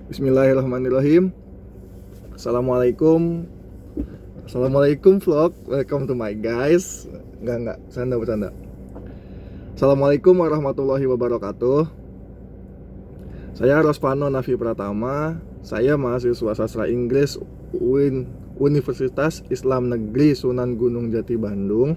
Bismillahirrahmanirrahim. Assalamualaikum. Assalamualaikum vlog. Welcome to my guys. Enggak, bercanda. Assalamualaikum warahmatullahi wabarakatuh. Saya Rospano Nafi Pratama. Saya mahasiswa sastra Inggris UIN Universitas Islam Negeri Sunan Gunung Jati Bandung,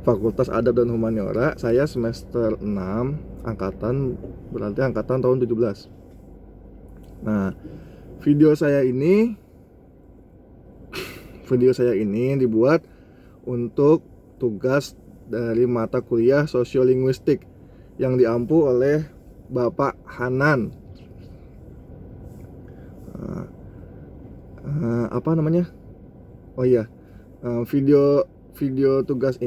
Fakultas Adab dan Humaniora. Saya semester 6 angkatan, berarti angkatan tahun 17. Nah, video saya ini dibuat untuk tugas dari mata kuliah sosiolinguistik yang diampu oleh Bapak Hanan. Video tugas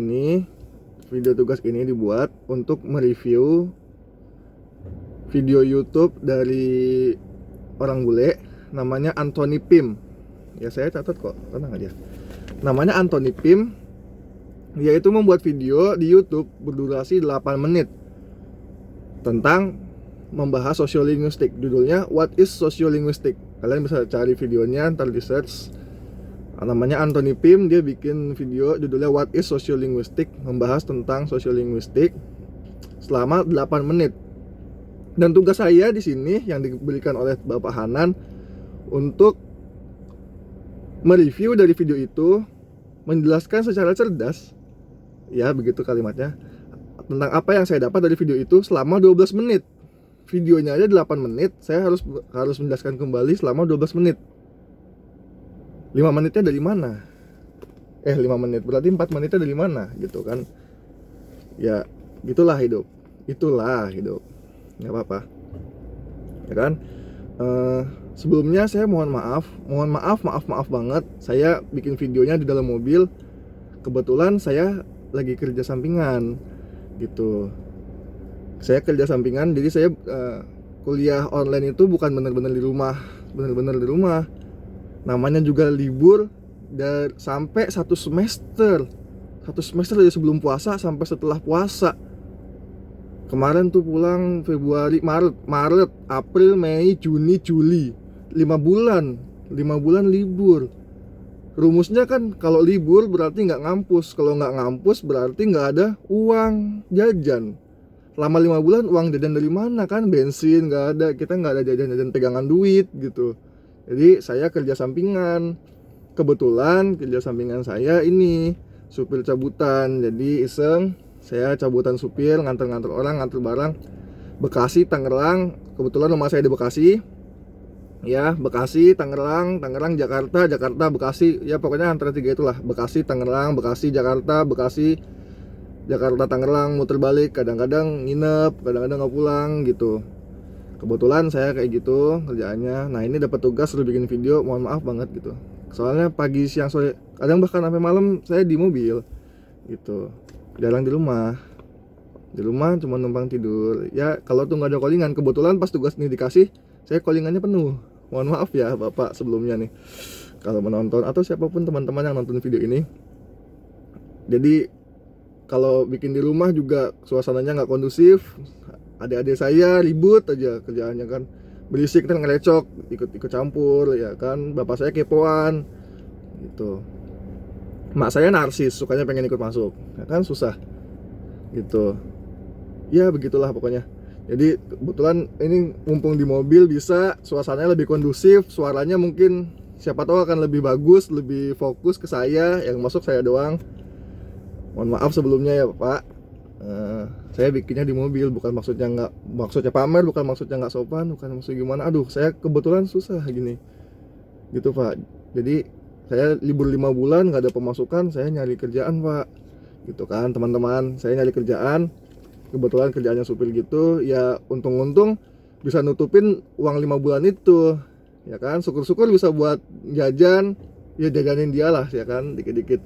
ini dibuat untuk mereview video YouTube dari orang bule namanya Anthony Pim. Ya, saya catat kok, tenang aja. Namanya Anthony Pim. Dia itu membuat video di YouTube berdurasi 8 menit tentang membahas sosiolinguistik. Judulnya What is Sociolinguistic. Kalian bisa cari videonya, ntar di search. Namanya Anthony Pim. Dia bikin video judulnya What is Sociolinguistic, membahas tentang sosiolinguistik selama 8 menit. Dan tugas saya di sini yang diberikan oleh Bapak Hanan untuk mereview dari video itu, menjelaskan secara cerdas, ya begitu kalimatnya, tentang apa yang saya dapat dari video itu selama 12 menit. Videonya aja 8 menit, saya harus menjelaskan kembali selama 12 menit. 5 menitnya dari mana? 5 menit, berarti 4 menitnya dari mana gitu kan. Ya, itulah hidup. Nggak apa-apa, ya kan. Sebelumnya saya mohon maaf banget. Saya bikin videonya di dalam mobil. Kebetulan saya lagi kerja sampingan gitu. Saya kerja sampingan, jadi saya kuliah online itu bukan benar-benar di rumah. Namanya juga libur dan sampai satu semester dari sebelum puasa sampai setelah puasa. Kemarin tuh pulang Februari, Maret, April, Mei, Juni, Juli. 5 bulan libur. Rumusnya kan kalau libur berarti nggak ngampus. Kalau nggak ngampus berarti nggak ada uang jajan. Lama 5 bulan uang jajan dari mana kan? Bensin nggak ada, kita nggak ada jajan pegangan duit gitu. Jadi saya kerja sampingan. Kebetulan kerja sampingan saya ini supir cabutan. Jadi iseng, saya cabutan supir, nganter orang, nganter barang. Bekasi, Tangerang. Kebetulan rumah saya di Bekasi. Ya, Bekasi, Tangerang, Jakarta, Bekasi. Ya pokoknya antara 3 itulah. Bekasi, Tangerang, Bekasi, Jakarta, Tangerang, muter balik. Kadang-kadang nginep, kadang-kadang nggak pulang gitu. Kebetulan saya kayak gitu kerjaannya. Nah, ini dapat tugas suruh bikin video. Mohon maaf banget gitu. Soalnya pagi, siang, sore, kadang bahkan sampai malam saya di mobil gitu. Jarang di rumah cuma numpang tidur. Ya kalau tuh nggak ada callingan, kebetulan pas tugas ini dikasih saya callingannya penuh. Mohon maaf ya Bapak sebelumnya nih kalau menonton atau siapapun teman-teman yang nonton video ini. Jadi kalau bikin di rumah juga suasananya nggak kondusif. Adik-adik saya ribut aja kerjaannya kan, berisik kan, ngelecok, ikut campur ya kan. Bapak saya kepoan gitu. Mak saya narsis, sukanya pengen ikut masuk, ya kan, susah gitu. Ya begitulah pokoknya. Jadi kebetulan ini mumpung di mobil bisa suasananya lebih kondusif, suaranya mungkin siapa tahu akan lebih bagus, lebih fokus ke saya, yang masuk saya doang. Mohon maaf sebelumnya ya Pak. Saya bikinnya di mobil, bukan maksudnya pamer, bukan maksudnya nggak sopan, bukan maksud gimana. Aduh, saya kebetulan susah gini gitu Pak. Jadi saya libur 5 bulan nggak ada pemasukan, saya nyari kerjaan Pak gitu kan teman-teman. Saya nyari kerjaan, kebetulan kerjaannya supir gitu. Ya untung-untung bisa nutupin uang 5 bulan itu, ya kan. Syukur-syukur bisa buat jajan, ya jajanin dia lah ya kan, dikit-dikit.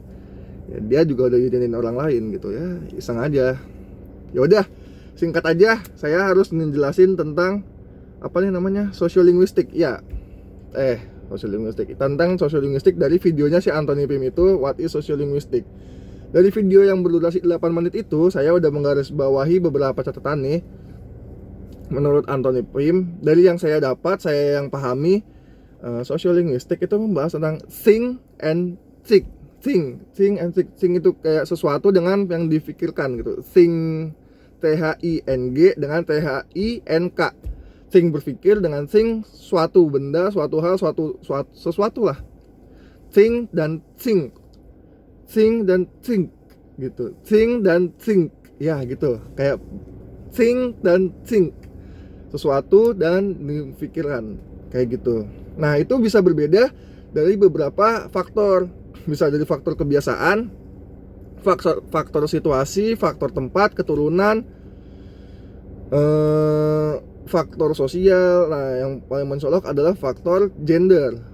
Ya, dia juga udah jajanin orang lain gitu ya, iseng aja. Ya udah, singkat aja, saya harus menjelasin tentang apa nih namanya, sosiolinguistik. Ya, sosiolinguistik, tentang sosiolinguistik dari videonya si Anthony Pim itu, What is Sociolinguistic. Dari video yang berdurasi 8 menit itu, saya udah menggarisbawahi beberapa catatan nih. menurut Anthony Pym, dari yang saya dapat, saya yang pahami, sosiolinguistik itu membahas tentang think and think. Think and think. Think itu kayak sesuatu dengan yang difikirkan gitu. Think, THING dengan THINK. Think berpikir dengan think suatu benda, suatu hal, sesuatu lah. Think dan think. Think dan think gitu. Think dan think. Ya gitu. Kayak think dan think. Sesuatu dan difikirkan. Kayak gitu. Nah, itu bisa berbeda dari beberapa faktor. Bisa dari faktor kebiasaan, faktor situasi, faktor tempat, keturunan, faktor sosial. Nah, yang paling mencolok adalah faktor gender,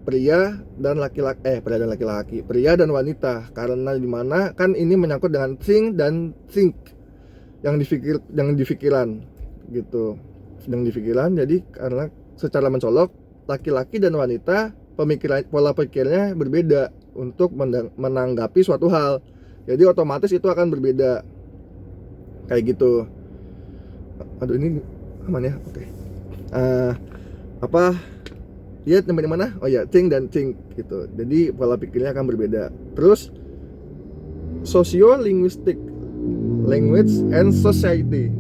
pria dan laki-laki, pria dan wanita. Karena dimana kan ini menyangkut dengan think dan think, yang difikiran gitu, sedang difikiran. Jadi karena secara mencolok laki-laki dan wanita pola pikirnya berbeda untuk menanggapi suatu hal. Jadi otomatis itu akan berbeda. Kayak gitu. Aduh, ini aman ya? Oke. Lihat di mana? Oh ya, think dan think gitu. Jadi pola pikirnya akan berbeda. Terus sociolinguistic, language and society.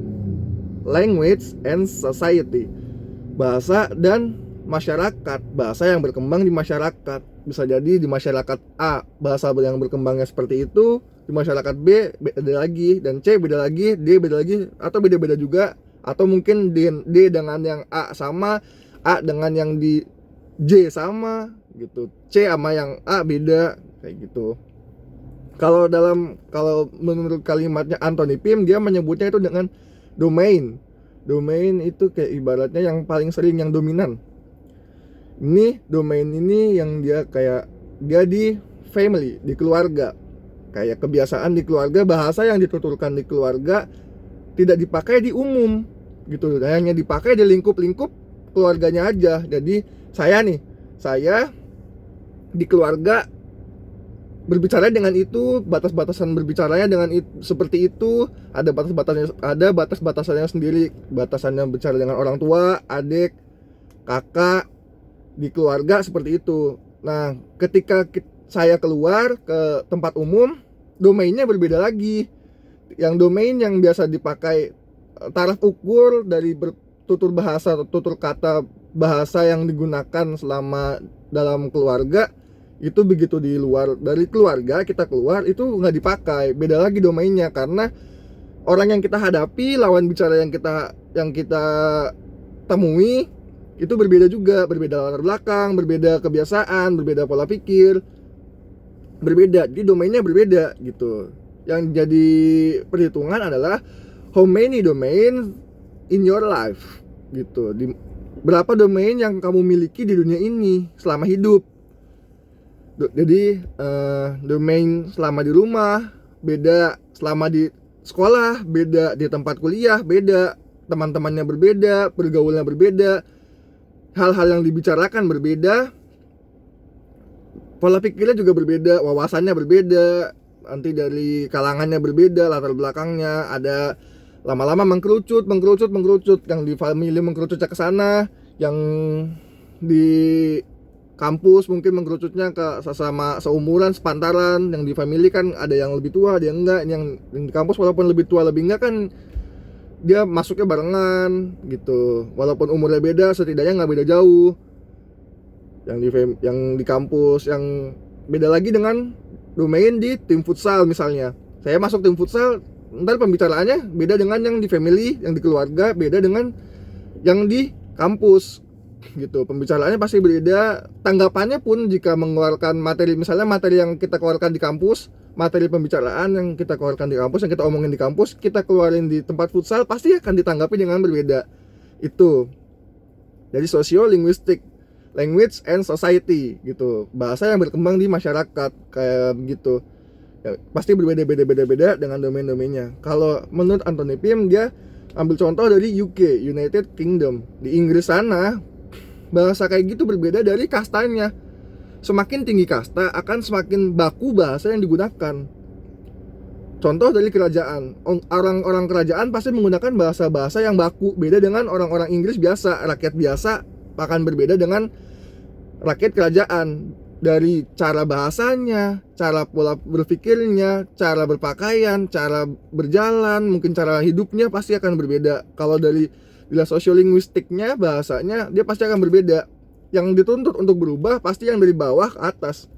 Bahasa dan masyarakat, bahasa yang berkembang di masyarakat. Bisa jadi di masyarakat A bahasa yang berkembangnya seperti itu, di masyarakat B beda lagi, dan C beda lagi, D beda lagi, atau beda-beda juga, atau mungkin D dengan yang A sama, A dengan yang di J sama gitu, C sama yang A beda, kayak gitu. Kalau menurut kalimatnya Anthony Pym, dia menyebutnya itu dengan domain. Domain itu kayak ibaratnya yang paling sering, yang dominan. Ini domain ini yang dia di family, di keluarga. Kayak kebiasaan di keluarga, bahasa yang dituturkan di keluarga tidak dipakai di umum gitu. Hanya dipakai di lingkup-lingkup keluarganya aja. Jadi saya di keluarga berbicara dengan itu, batas-batasan berbicaranya dengan seperti itu, ada batas-batasannya sendiri. Batasannya bicara dengan orang tua, adik, kakak, di keluarga seperti itu. Nah, ketika saya keluar ke tempat umum, domainnya berbeda lagi. Yang domain yang biasa dipakai, taraf ukur dari tutur bahasa atau tutur kata bahasa yang digunakan selama dalam keluarga, itu begitu di luar dari keluarga, kita keluar itu nggak dipakai. Beda lagi domainnya, karena orang yang kita hadapi, lawan bicara yang kita temui itu berbeda juga, berbeda latar belakang, berbeda kebiasaan, berbeda pola pikir, berbeda. Jadi domainnya berbeda gitu. Yang jadi perhitungan adalah how many domain in your life gitu. Berapa domain yang kamu miliki di dunia ini selama hidup. Jadi domain selama di rumah beda, selama di sekolah beda, di tempat kuliah beda, teman-temannya berbeda, pergaulannya berbeda, hal-hal yang dibicarakan berbeda, pola pikirnya juga berbeda, wawasannya berbeda, nanti dari kalangannya berbeda, latar belakangnya ada, lama-lama mengkerucut, yang di family mengkerucutnya ke sana, yang di kampus mungkin mengkerucutnya ke sesama seumuran, sepantaran. Yang di family kan ada yang lebih tua, ada yang enggak. Yang di kampus walaupun lebih tua lebih enggak kan dia masuknya barengan gitu, walaupun umurnya beda, setidaknya nggak beda jauh. Yang di kampus yang beda lagi dengan domain di tim futsal misalnya. Saya masuk tim futsal, ntar pembicaraannya beda dengan yang di family, yang di keluarga, beda dengan yang di kampus gitu. Pembicaraannya pasti berbeda, tanggapannya pun jika mengeluarkan materi, misalnya materi yang kita keluarkan di kampus, materi pembicaraan yang kita keluarkan di kampus, yang kita omongin di kampus, kita keluarin di tempat futsal, pasti akan ditanggapi dengan berbeda. Itu jadi sosiolinguistik, language and society gitu, bahasa yang berkembang di masyarakat kayak gitu ya, pasti berbeda dengan domain-domainnya. Kalau menurut Anthony Pym, dia ambil contoh dari UK, United Kingdom. Di Inggris sana bahasa kayak gitu berbeda dari kastanya. Semakin tinggi kasta akan semakin baku bahasa yang digunakan. Contoh dari kerajaan, orang-orang kerajaan pasti menggunakan bahasa-bahasa yang baku, beda dengan orang-orang Inggris biasa. Rakyat biasa akan berbeda dengan rakyat kerajaan, dari cara bahasanya, cara pola berpikirnya, cara berpakaian, cara berjalan, mungkin cara hidupnya pasti akan berbeda. Kalau dari sosiolinguistiknya, bahasanya, dia pasti akan berbeda. Yang dituntut untuk berubah pasti yang dari bawah ke atas,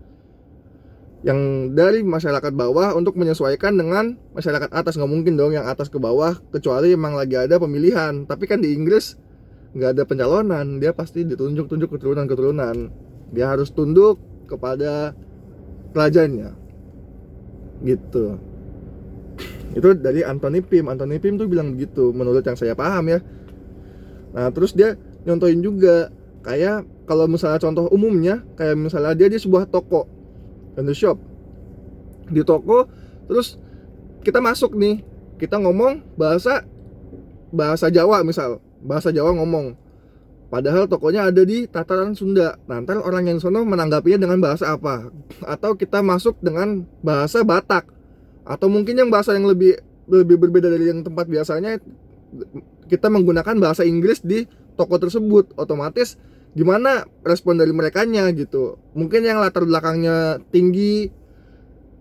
yang dari masyarakat bawah untuk menyesuaikan dengan masyarakat atas. Nggak mungkin dong yang atas ke bawah, kecuali emang lagi ada pemilihan. Tapi kan di Inggris nggak ada pencalonan, dia pasti ditunjuk-tunjuk keturunan-keturunan. Dia harus tunduk kepada rajanya gitu. Itu dari Anthony Pym. Anthony Pym tuh bilang begitu, menurut yang saya paham ya. Nah terus dia nyontohin juga, kayak kalau misalnya contoh umumnya, kayak misalnya dia di sebuah toko, in the shop, di toko, terus kita masuk nih, kita ngomong bahasa Jawa, misal bahasa Jawa ngomong, padahal tokonya ada di tataran Sunda. Nah, ntar orang yang sono menanggapinya dengan bahasa apa? Atau kita masuk dengan bahasa Batak, atau mungkin yang bahasa yang lebih berbeda dari yang tempat biasanya, kita menggunakan bahasa Inggris di toko tersebut. Otomatis gimana respon dari merekanya gitu. Mungkin yang latar belakangnya tinggi,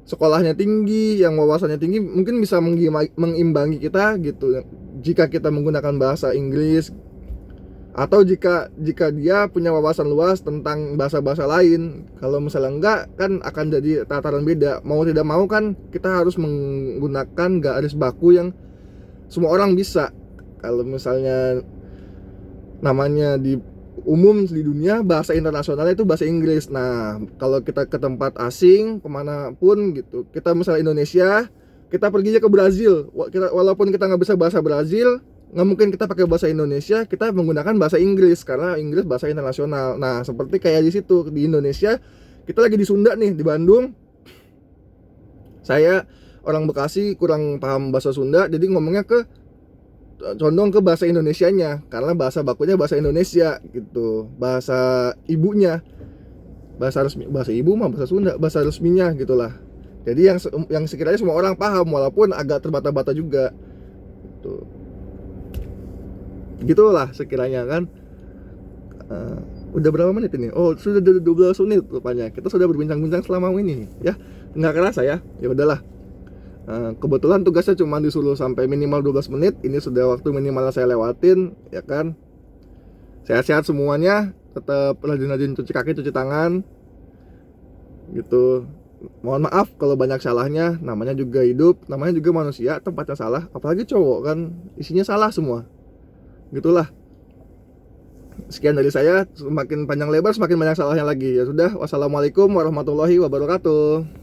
sekolahnya tinggi, yang wawasannya tinggi, mungkin bisa mengimbangi kita gitu jika kita menggunakan bahasa Inggris. Atau jika dia punya wawasan luas tentang bahasa-bahasa lain. Kalau misalnya enggak, kan akan jadi tataran beda. Mau tidak mau kan kita harus menggunakan garis baku yang semua orang bisa. Kalau misalnya namanya di umum di dunia, bahasa internasionalnya itu bahasa Inggris. Nah, kalau kita ke tempat asing, kemanapun gitu, kita misalnya Indonesia, kita perginya ke Brazil, walaupun kita nggak bisa bahasa Brazil, nggak mungkin kita pakai bahasa Indonesia, kita menggunakan bahasa Inggris, karena Inggris bahasa internasional. Nah, seperti kayak di situ, di Indonesia, kita lagi di Sunda nih, di Bandung. Saya orang Bekasi, kurang paham bahasa Sunda, jadi ngomongnya condong ke bahasa Indonesianya, karena bahasa bakunya bahasa Indonesia gitu, bahasa ibunya, bahasa resmi, bahasa ibu mah bahasa Sunda, bahasa resminya gitulah. Jadi yang sekiranya semua orang paham, walaupun agak terbata-bata juga gitu. Gitulah sekiranya kan. Udah berapa menit ini? Oh, sudah 12 menit rupanya. Kita sudah berbincang-bincang selama ini ya. Nggak kerasa ya. Ya udahlah. Kebetulan tugasnya cuma disuruh sampai minimal 12 menit. Ini sudah waktu minimal saya lewatin, ya kan. Sehat-sehat semuanya. Tetap rajin-rajin cuci kaki, cuci tangan gitu. Mohon maaf kalau banyak salahnya. Namanya juga hidup, namanya juga manusia, tempatnya salah. Apalagi cowok kan, isinya salah semua. Gitulah. Sekian dari saya. Semakin panjang lebar semakin banyak salahnya lagi. Ya sudah, wassalamualaikum warahmatullahi wabarakatuh.